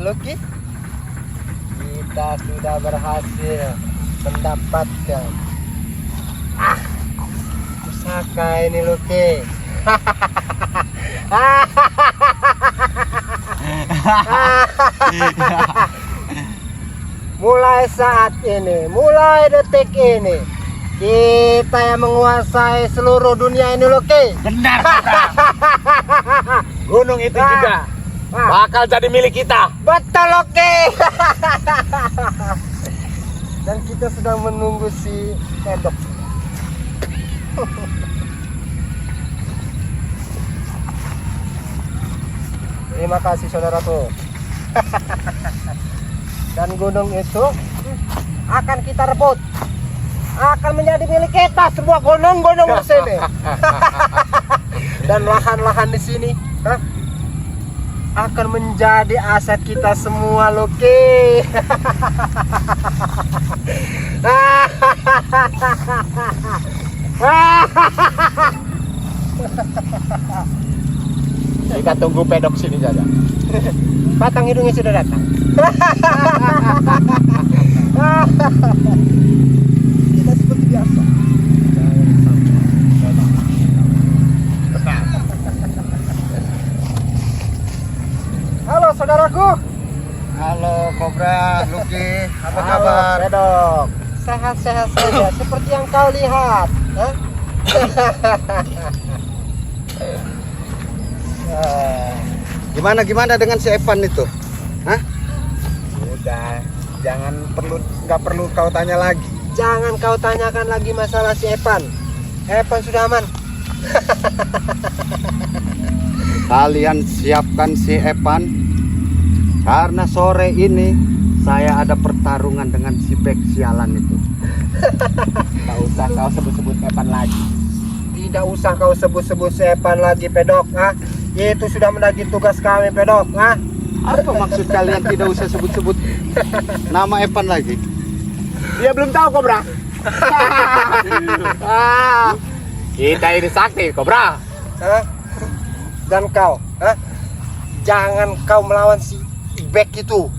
Lucky, kita sudah berhasil mendapatkan pusaka ini Lucky. Mulai saat ini, mulai detik ini, kita yang menguasai seluruh dunia ini Lucky. Benar, gunung itu juga bakal jadi milik kita. Betul Lucky. Dan kita sedang menunggu si Pedok. Terima kasih saudaraku. Dan gunung itu akan kita rebut, akan menjadi milik kita semua gunung-gunung di sini. Dan lahan-lahan di sini akan menjadi aset kita semua Lucky. Kita tunggu Pedok sini saja. Batang hidungnya sudah datang. Kita seperti biasa. Halo saudaraku. Halo Kobra, Lucky, apa Halo, kabar? Pedok. Sehat-sehat saja seperti yang kau lihat. Gimana dengan si Evan itu? Hah? Udah, nggak perlu kau tanya lagi. Jangan kau tanyakan lagi masalah si Evan. Evan sudah aman. Kalian siapkan si Evan, karena sore ini saya ada pertarungan dengan si Bek sialan itu. Nggak usah kau sebut-sebut Evan lagi. Tidak usah kau sebut-sebut si Evan lagi Pedok. Itu sudah menjadi tugas kami Pedok. Apa maksud kalian tidak usah sebut-sebut nama Evan lagi? Dia belum tahu Kobra. Kita ini sakti Kobra. Dan kau, jangan kau melawan si Bek itu.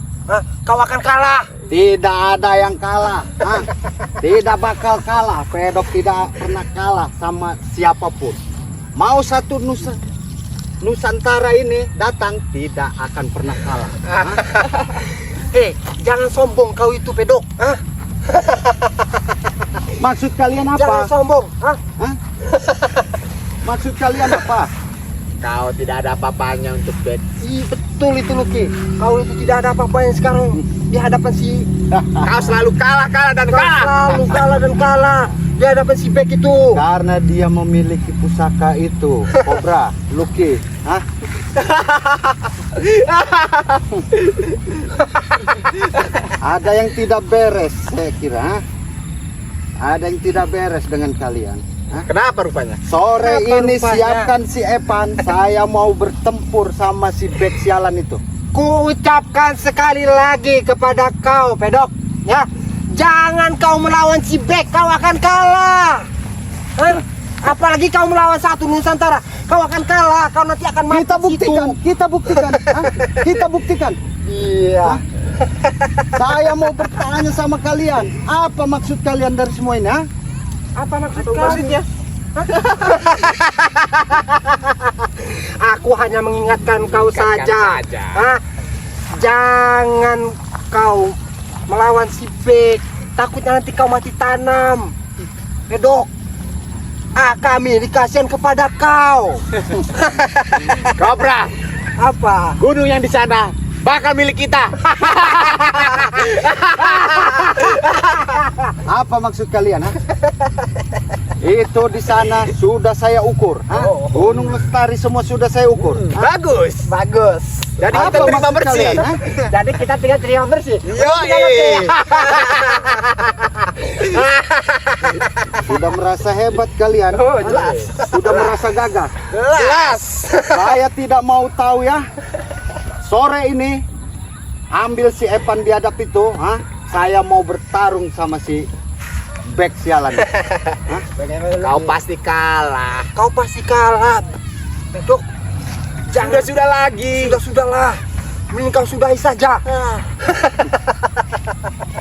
Kau akan kalah. Tidak ada yang kalah. Tidak bakal kalah. Pedok tidak pernah kalah sama siapapun. Mau satu Nusantara ini datang, tidak akan pernah kalah. Jangan sombong kau itu Pedok. Maksud kalian apa? Jangan sombong. Maksud kalian apa? Kau tidak ada apa-apanya untuk Bek. Betul itu Lucky. Kau itu tidak ada apa-apa yang sekarang di hadapan si. Kau selalu kalah dan Kau selalu kalah dan kalah di hadapan si Bek itu. Karena dia memiliki pusaka itu, Kobra, Lucky. Ada yang tidak beres, saya kira. Ada yang tidak beres dengan kalian. Kenapa rupanya? Sore Kenapa ini rupanya? siapkan si Evan. Saya mau bertempur sama si Bek sialan itu. Ku ucapkan sekali lagi kepada kau Pedok, ya, jangan kau melawan si Bek, kau akan kalah. Apalagi kau melawan satu Nusantara, kau akan kalah, kau nanti akan mati. Kita buktikan. Kita buktikan. Iya. Saya mau bertanya sama kalian. Apa maksud kalian dari semua ini? Apa maksudnya? Aku hanya mengingatkan kau saja. Jangan kau melawan si Bek, takutnya nanti kau mati tanam. Pedok, kami dikasihan kepada kau. Kobra, Apa? gunung yang di sana bakal milik kita. Apa maksud kalian? Itu di sana sudah saya ukur. Gunung Lestari semua sudah saya ukur. Bagus. Jadi Apa kita terima maksud bersih. kalian, Jadi kita tinggal terima bersih. Sudah merasa hebat kalian? Jelas. Sudah merasa gagah? Jelas. Saya tidak mau tahu ya. Sore ini ambil si Evan biadab itu, saya mau bertarung sama si Bek sialan. Kau pasti kalah. Kau pasti kalah. Pedok, Sudah lagi. Sudahlah. mending kau sudahi saja.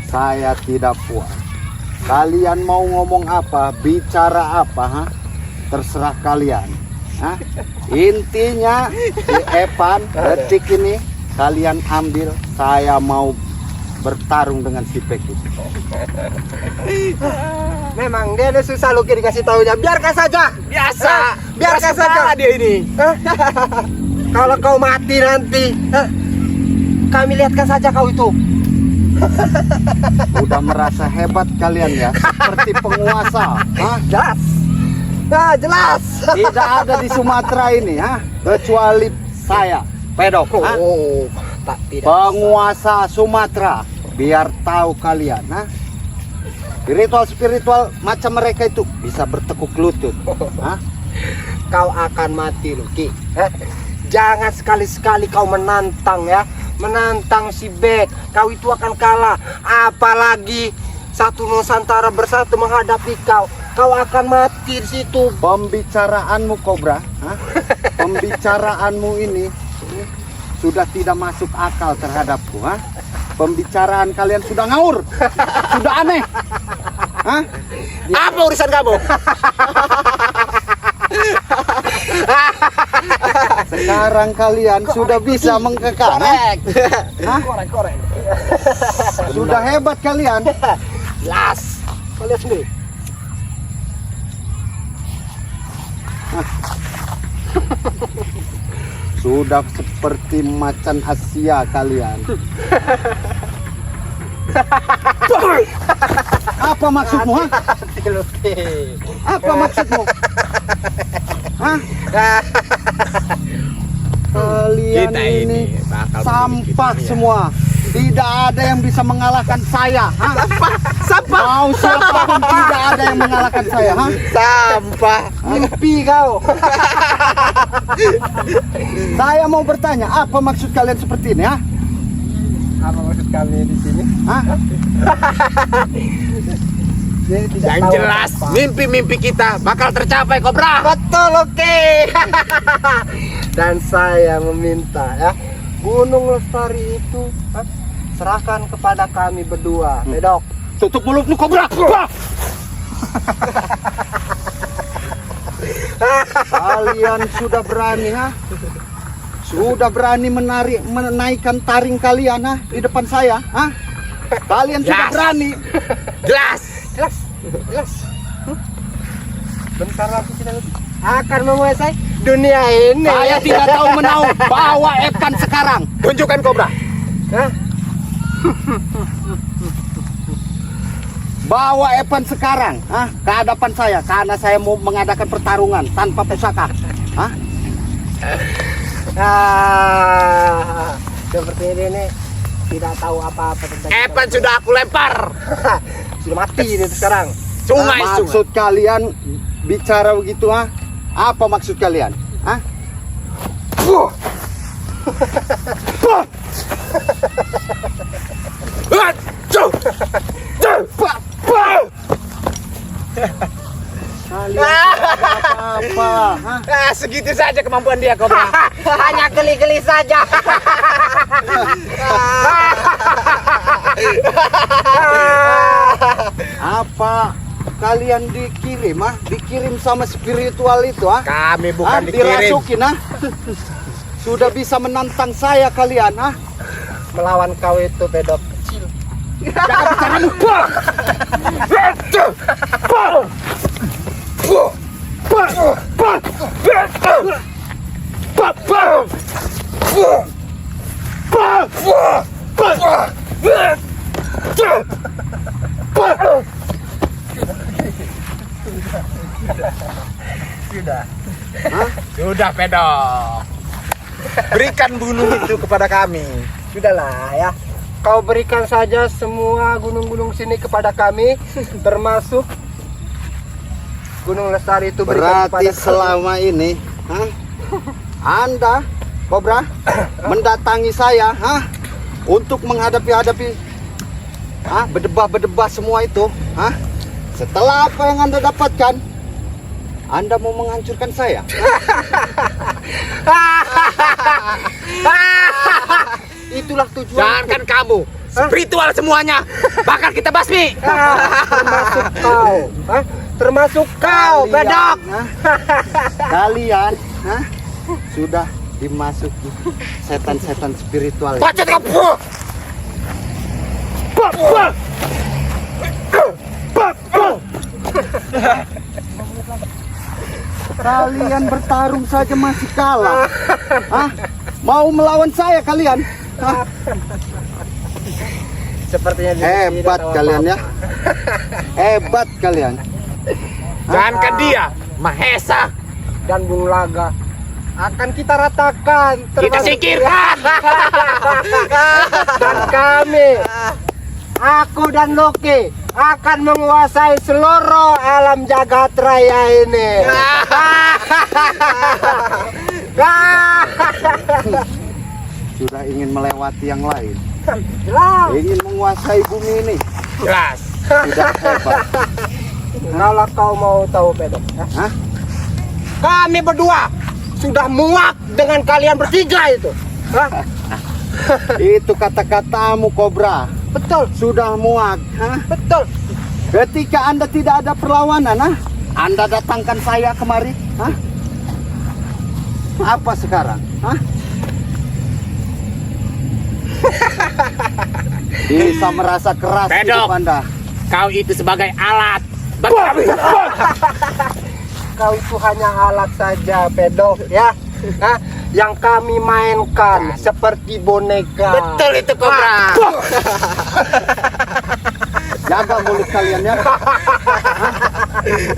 Saya tidak puas. Kalian mau ngomong apa, bicara apa, ha? Terserah kalian. Hah? Intinya di Evan detik ini kalian ambil, saya mau bertarung dengan si Pekis. Memang dia susah Lucky dikasih tahunya. Biarkan saja. Biasa. Biarkan Keras saja. kepala dia ini. Kalau kau mati nanti, kami lihatkan saja kau itu. Udah merasa hebat kalian ya, seperti penguasa. Hah? Jelas. Nah, jelas. Tidak ada di Sumatera ini, ha? Kecuali saya, Pedok. Ha? Oh, tak tidak. Penguasa Sumatera. Biar tahu kalian, ha? Spiritual macam mereka itu bisa bertekuk lutut. Ha? Kau akan mati, Lucky. Jangan sekali-sekali kau menantang ya. Menantang si Bek. Kau itu akan kalah. Apalagi satu Nusantara bersatu menghadapi kau. Kau akan mati di situ. Pembicaraanmu, Kobra, ha? Pembicaraanmu ini sudah tidak masuk akal terhadapku, ha? Pembicaraan kalian sudah ngawur, sudah aneh. Hah? Apa urusan kamu? Sekarang kalian sudah bisa mengkekang. Hah? Korek. Sudah hebat kalian. Jelas. Kau lihat sendiri. Sudah seperti macan Asia kalian. Apa maksudmu, ha? Apa maksudmu? Hah? Kalian Kita ini bakal sampah memiliki semua. Tidak ada yang bisa mengalahkan saya. Ha? Sampah. Mau siapapun tidak ada yang mengalahkan saya. Ha? Sampah. Mimpi kau. Saya mau bertanya, apa maksud kalian seperti ini? Ha? Apa maksud kami di sini? Ha? Jadi tidak Yang tahu jelas, apa. mimpi-mimpi kita bakal tercapai, Kobra. Betul, oke. Dan saya meminta ya, Gunung Lestari itu serahkan kepada kami berdua, Pedok. Tutup mulutmu, Kobra. Kalian sudah berani, ha? Sudah berani menaikkan taring kalian, ha? Di depan saya, ha? Kalian sudah Yes. berani. Jelas. Jelas. Bentar lagi kita akan menguasai dunia ini. Saya tidak tahu menau. Bawa Evan sekarang. Tunjukkan, Kobra. Hah? Bawa Evan sekarang, ha? Ke hadapan saya, karena saya mau mengadakan pertarungan tanpa pusaka. Ha? Seperti ini nih, tidak tahu apa-apa tentang Evan sudah aku lempar. sudah mati ini sekarang. Sungai. Maksud kalian bicara begitu, ha? Apa maksud kalian? Ha? Kalian tidak ada apa-apa, ha? Segitu saja kemampuan dia, Kobra. Hanya geli-geli saja. Apa kalian dikirim, ha? Dikirim sama spiritual itu, ha? Kami Ha? bukan dikirim. Dirasukin, ha? Sudah bisa menantang saya kalian, ha? Melawan kau itu Pedok kecil. Jangan bicara lupa. Sudah, Pedok. Berikan gunung itu kepada kami. Sudahlah ya. Kau berikan saja semua gunung-gunung sini kepada kami, termasuk Gunung Lestari itu berikan Berarti kepada selama ini, ha? Anda, Kobra, mendatangi saya, ha? Untuk menghadapi berdebah-berdebah semua itu, ha? Setelah apa yang Anda dapatkan, Anda mau menghancurkan saya. Itulah tujuan. Jangankan kamu, spiritual semuanya bakal kita basmi. Termasuk kau. Termasuk kau, Pedok. Kalian sudah dimasuki setan-setan spiritual. Bacot kamu. Kalian bertarung saja masih kalah. Mau melawan saya kalian? Sepertinya Hebat kalian ya. Hebat kalian. Jangankan dia, Mahesa dan Bung Laga akan kita ratakan. kita singkirkan. Dan kami, aku dan Loki akan menguasai seluruh alam jagat raya ini. Sudah ingin melewati yang lain. Jelas. Ingin menguasai bumi ini. Jelas. Sudah hebat. Kalau kau mau tahu, Pedok, Hah? kami berdua sudah muak dengan kalian bertiga itu. Itu kata-katamu, Kobra. Betul, Sudah muak. betul. Ketika Anda tidak ada perlawanan, Anda datangkan saya kemari. Apa sekarang? Bisa merasa keras Pedok. hidup Anda. Kau itu sebagai alat. Kau itu hanya alat saja, Pedok, ya. Yang kami mainkan seperti boneka. Betul itu, Kobra. Jaga mulut kalian ya.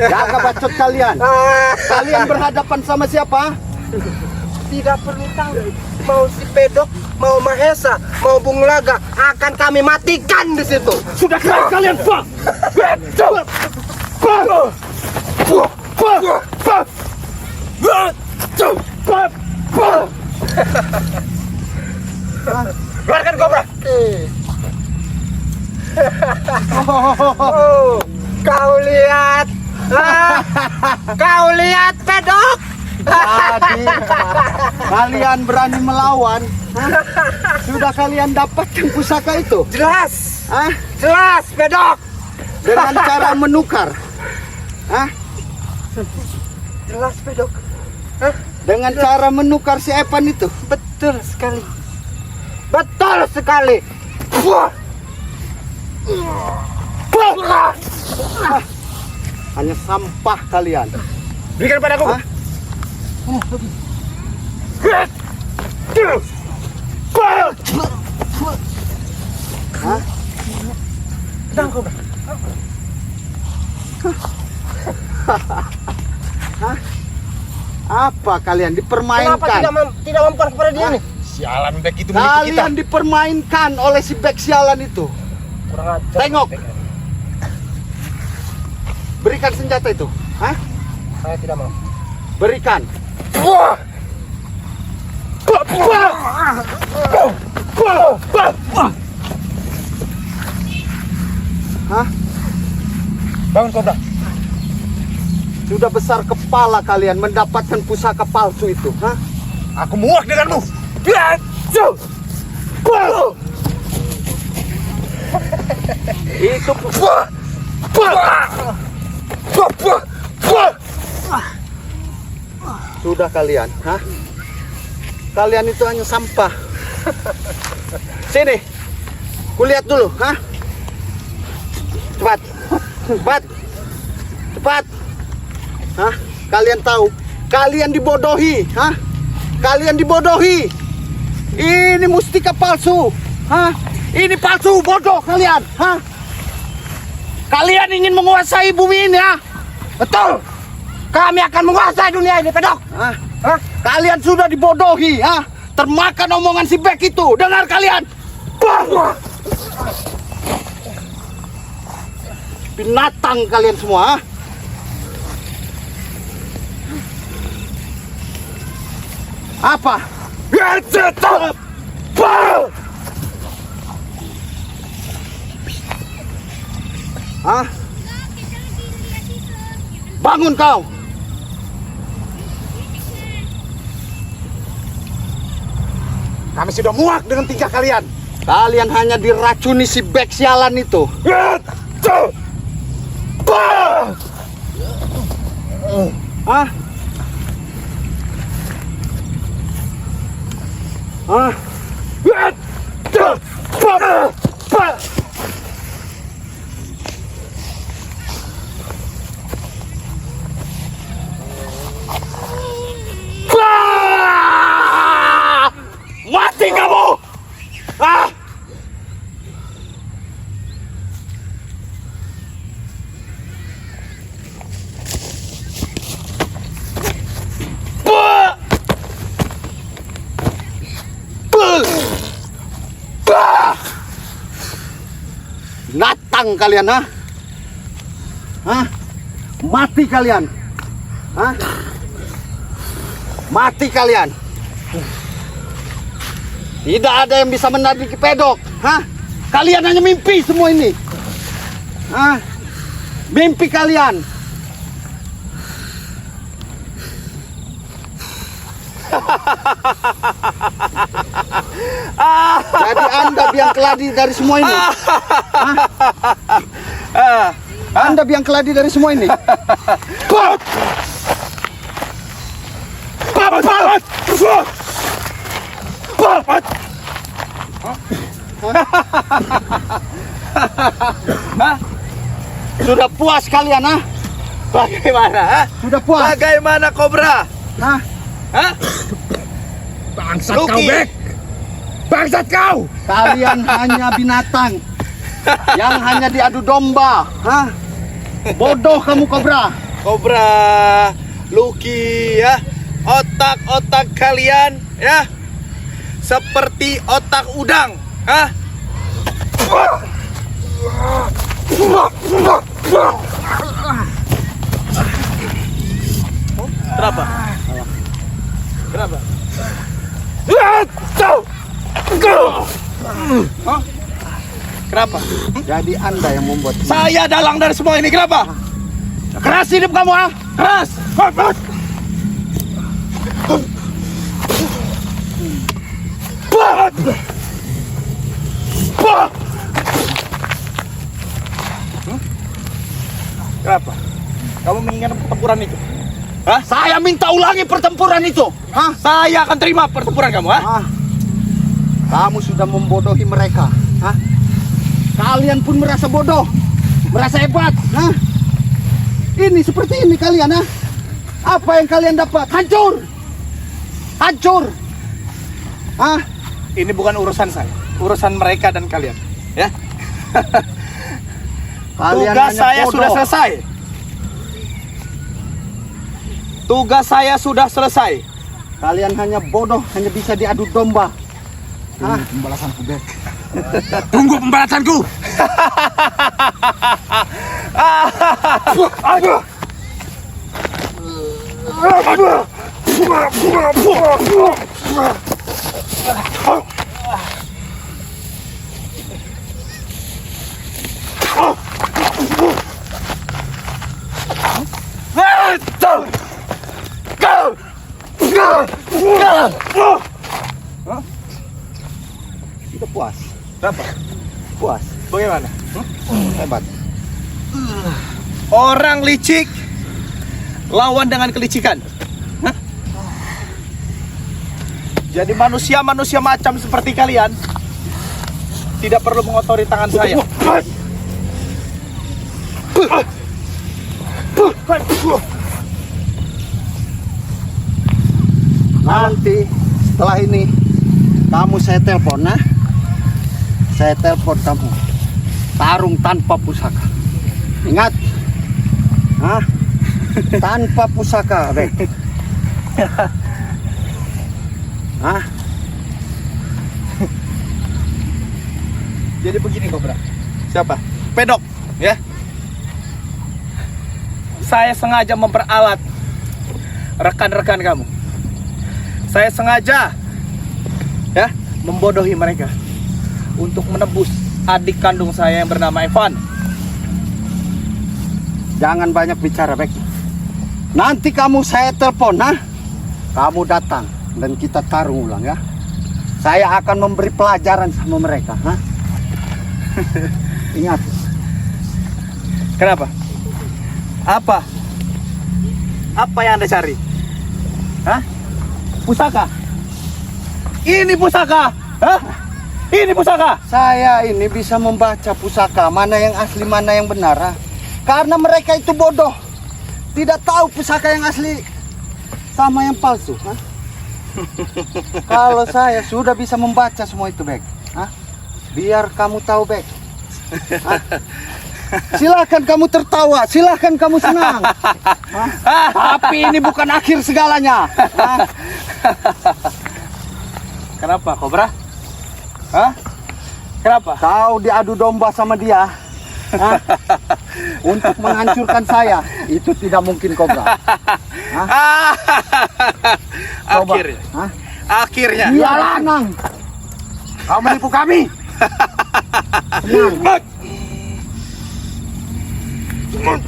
Jaga bacot kalian. Kalian berhadapan sama siapa? Tidak perlu tahu. Mau si Pedok, mau Mahesa, mau Bung Laga, akan kami matikan di situ. Sudah keras kalian, Pak. Keluarkan Kobra. Oh, kau lihat, kau lihat Pedok. Jadi kalian berani melawan? Sudah kalian dapatkan pusaka itu? Jelas, Hah? jelas Pedok. Dengan cara menukar? Jelas Pedok. Dengan cara menukar si Evan itu? Betul sekali. Betul sekali. Hanya sampah kalian. Berikan padaku. Tenang kau. Apa kalian Kenapa dipermainkan? tidak mempan kepada dia nih? Sialan begitu menipu kita. Kalian dipermainkan oleh si Bek sialan itu. Kurang ajar. Tengok. Berikan senjata itu. Saya tidak mau. Berikan. Bangun Kobra. Sudah besar kepala kalian mendapatkan pusaka palsu itu. Aku muak denganmu. Itu sudah kalian. Kalian itu hanya sampah. Sini. Kulihat dulu. Cepat. Cepat. Cepat. Kalian tahu, kalian dibodohi, kalian dibodohi. Ini mustika palsu, ini palsu, bodoh kalian, Kalian ingin menguasai bumi ini, Betul. Kami akan menguasai dunia ini, Pedok. Kalian sudah dibodohi, termakan omongan si Bek itu. Dengar kalian, binatang kalian semua. Apa? Bangun kau. Kami sudah muak dengan tingkah kalian. Kalian hanya diracuni si Bek sialan itu. Hah? Hah? Mati kamu! Ah! Datang kalian, ha? Hah? Mati kalian. Hah? Mati kalian. Tidak ada yang bisa menandingi pedok. Hah? Kalian hanya mimpi semua ini. Hah? Mimpi kalian. Jadi Anda biang keladi dari semua ini. Hah? Anda biang keladi dari semua ini. Sudah puas kalian, ha? Bagaimana? Ha? Sudah puas. Bagaimana Kobra? Hah? Hah? Bangsat Luki. kau, Bek! Bangsat kau! Kalian hanya binatang yang hanya diadu domba. Hah? Bodoh kamu, Kobra. Kobra, Luki, ya. Otak-otak kalian, ya. Seperti otak udang, ha? Kenapa? Kenapa? Hah? Kenapa? Jadi Anda yang membuat Saya dalang dari semua ini, kenapa? Keras hidup kamu, ah? Keras! Kenapa? Kamu menginginkan pertempuran itu? Hah? Saya minta ulangi pertempuran itu. Hah? Saya akan terima pertempuran kamu, ha? Ah. Kamu sudah membodohi mereka. Hah? Kalian pun merasa bodoh, merasa hebat. Hah? Ini seperti ini kalian, ha? Apa yang kalian dapat? Hancur, hancur. Hah? Ini bukan urusan saya, urusan mereka dan kalian, ya? Kalian Tugas hanya saya bodoh. sudah selesai. Tugas saya sudah selesai. Kalian hanya bodoh, hanya bisa diadu domba. Hah? Pembalasanku, Bek. Tunggu pembalasanku! Kita puas, Kenapa? puas, Bagaimana? hebat. Orang licik lawan dengan kelicikan. Hah? Jadi manusia-manusia macam seperti kalian tidak perlu mengotori tangan saya. Nanti setelah ini kamu saya telepon, nah. Saya telepon kamu. Tarung tanpa pusaka. Ingat? Hah? Tanpa pusaka, Bek. Hah? Jadi begini, Kobra. Siapa? Pedok, ya. Saya sengaja memperalat rekan-rekan kamu. Saya sengaja, ya, membodohi mereka untuk menebus adik kandung saya yang bernama Evan. Jangan banyak bicara, Bek. Nanti kamu saya telepon, nah. Kamu datang dan kita tarung ulang, ya. Saya akan memberi pelajaran sama mereka. Hah? Ingat. Kenapa? Apa? Apa yang Anda cari? Hah? Pusaka? Ini pusaka? Hah? Ini pusaka? Saya ini bisa membaca pusaka, mana yang asli, mana yang benar. Ha? Karena mereka itu bodoh. Tidak tahu pusaka yang asli sama yang palsu. Ha? Kalau saya sudah bisa membaca semua itu, Bek. Ha? Biar kamu tahu, Bek. Ha? Silahkan kamu tertawa, silahkan kamu senang. Ha? Tapi ini bukan akhir segalanya. Ha? Kenapa, Kobra? Hah? Kenapa? Kau diadu domba sama dia. Ha? Untuk menghancurkan saya, itu tidak mungkin, Kobra. Coba. Akhirnya. Ha? Akhirnya. Dia lanang. Kau menipu kami. Senang.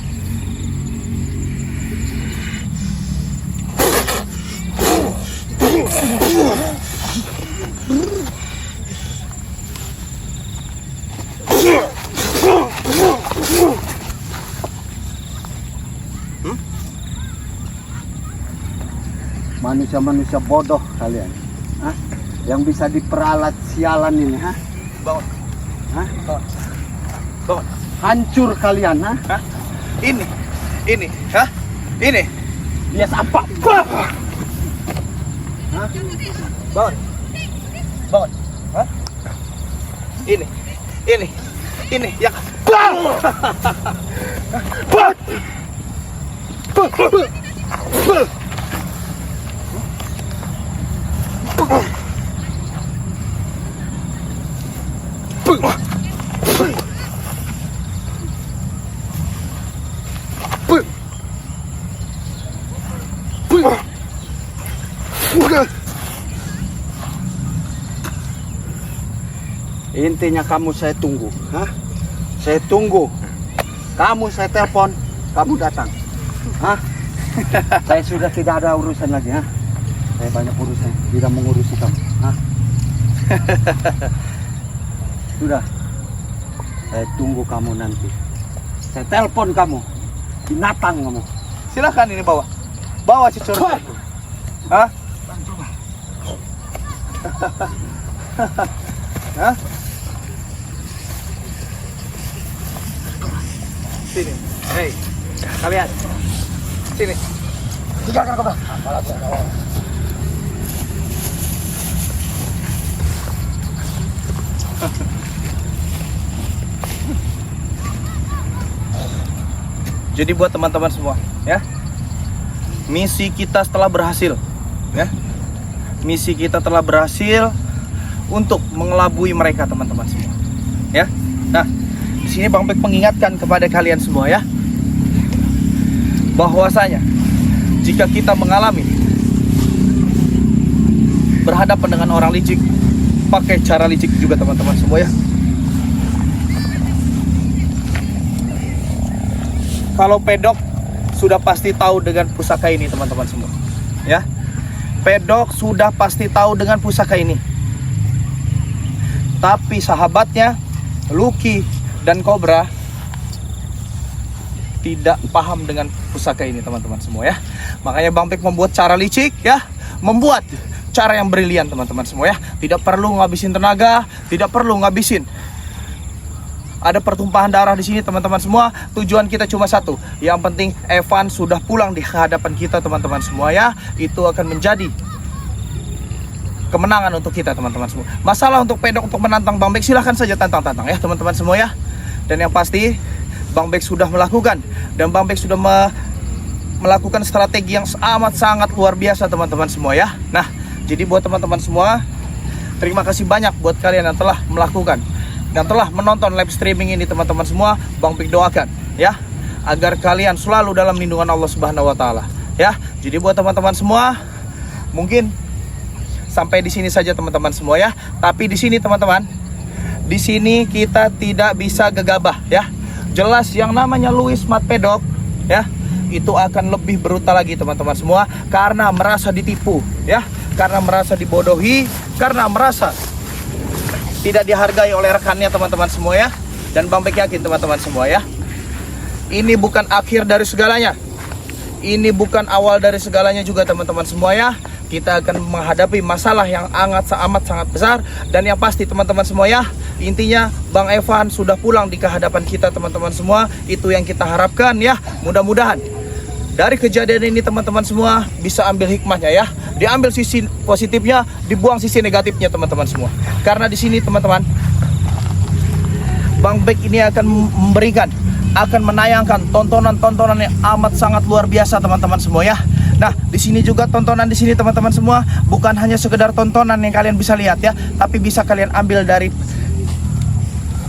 Manusia-manusia bodoh kalian. Hah? Yang bisa diperalat sialan ini, ha? Bangun. Hah? Bangun. Hancur kalian, ha? Hah? Ini. Hah? Ini. Dia apa? Hah? Bangun. Bangun. Hah? Ini. Ya. Intinya kamu saya tunggu, ha? Saya tunggu. Kamu saya telepon, kamu datang. Hah? Saya sudah tidak ada urusan lagi, ha? Saya banyak urusan, tidak mengurusi kamu, ha? Sudah. Saya tunggu kamu nanti. Saya telepon kamu. Binatang kamu. Silakan ini bawa. Bawa si curut. Hah? Hah? Sini. Hei, kalian. Sini. Tinggalkan kau. Jadi buat teman-teman semua, ya. Misi kita telah berhasil, ya. Misi kita telah berhasil untuk mengelabui mereka, teman-teman semua. Ya. Nah, di sini Bang Bek mengingatkan kepada kalian semua, ya. Bahwasanya jika kita mengalami berhadapan dengan orang licik, pakai cara licik juga, teman-teman semua, ya. Kalau pedok sudah pasti tahu dengan pusaka ini, teman-teman semua, ya. Pedok sudah pasti tahu dengan pusaka ini. Tapi sahabatnya Lucky dan Kobra tidak paham dengan pusaka ini, teman-teman semua, ya. Makanya Bang Bek membuat cara licik, ya. Membuat cara yang brilian, teman-teman semua, ya. Tidak perlu ngabisin tenaga, tidak perlu ngabisin ada pertumpahan darah di sini, teman-teman semua. Tujuan kita cuma satu. Yang penting Evan sudah pulang di hadapan kita, teman-teman semua, ya. Itu akan menjadi kemenangan untuk kita, teman-teman semua. Masalah untuk pedok untuk menantang Bang Bek, silahkan saja tantang-tantang, ya, teman-teman semua, ya. Dan yang pasti Bang Bek sudah melakukan, dan Bang Bek sudah melakukan strategi yang amat sangat luar biasa, teman-teman semua, ya. Nah, jadi buat teman-teman semua, terima kasih banyak buat kalian yang telah melakukan dan telah menonton live streaming ini, teman-teman semua. Bang Bek doakan, ya, agar kalian selalu dalam lindungan Allah Subhanahu wa taala, ya. Jadi buat teman-teman semua, mungkin sampai di sini saja, teman-teman semua, ya. Tapi di sini, teman-teman, di sini kita tidak bisa gegabah, ya. Jelas yang namanya Louis Mat Pedok, ya, itu akan lebih brutal lagi, teman-teman semua, karena merasa ditipu, ya, karena merasa dibodohi, karena merasa tidak dihargai oleh rekannya teman-teman semua ya. Dan Bang Bek yakin teman-teman semua ya, ini bukan akhir dari segalanya, ini bukan awal dari segalanya juga teman-teman semua ya. Kita akan menghadapi masalah yang amat sangat besar. Dan yang pasti teman-teman semua ya, intinya Bang Evan sudah pulang di kehadapan kita teman-teman semua. Itu yang kita harapkan ya. Mudah-mudahan dari kejadian ini teman-teman semua bisa ambil hikmahnya ya. Diambil sisi positifnya, dibuang sisi negatifnya teman-teman semua. Karena di sini teman-teman, Bang Bek ini akan memberikan, akan menayangkan tontonan-tontonan yang amat sangat luar biasa teman-teman semua ya. Nah, di sini juga tontonan di sini teman-teman semua bukan hanya sekedar tontonan yang kalian bisa lihat ya, tapi bisa kalian ambil dari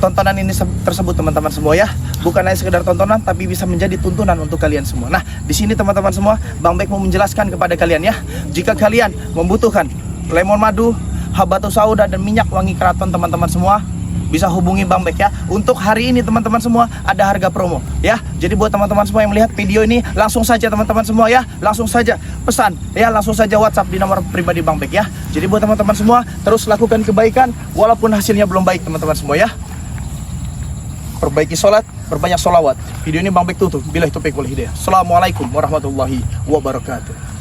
tontonan ini tersebut teman-teman semua ya. Bukan hanya sekedar tontonan, tapi bisa menjadi tuntunan untuk kalian semua. Nah, di sini teman-teman semua, Bang Bek mau menjelaskan kepada kalian ya, jika kalian membutuhkan lemon madu, habatus sauda, dan minyak wangi keraton teman-teman semua, bisa hubungi Bang Bek ya. Untuk hari ini teman-teman semua ada harga promo ya. Jadi buat teman-teman semua yang melihat video ini, langsung saja teman-teman semua ya, langsung saja pesan ya, langsung saja WhatsApp di nomor pribadi Bang Bek ya. Jadi buat teman-teman semua, terus lakukan kebaikan walaupun hasilnya belum baik teman-teman semua ya. Perbaiki sholat, berbanyak sholawat. Video ini Bang Bek tutup. Billahi taufiq wal hidayah. Assalamualaikum warahmatullahi wabarakatuh.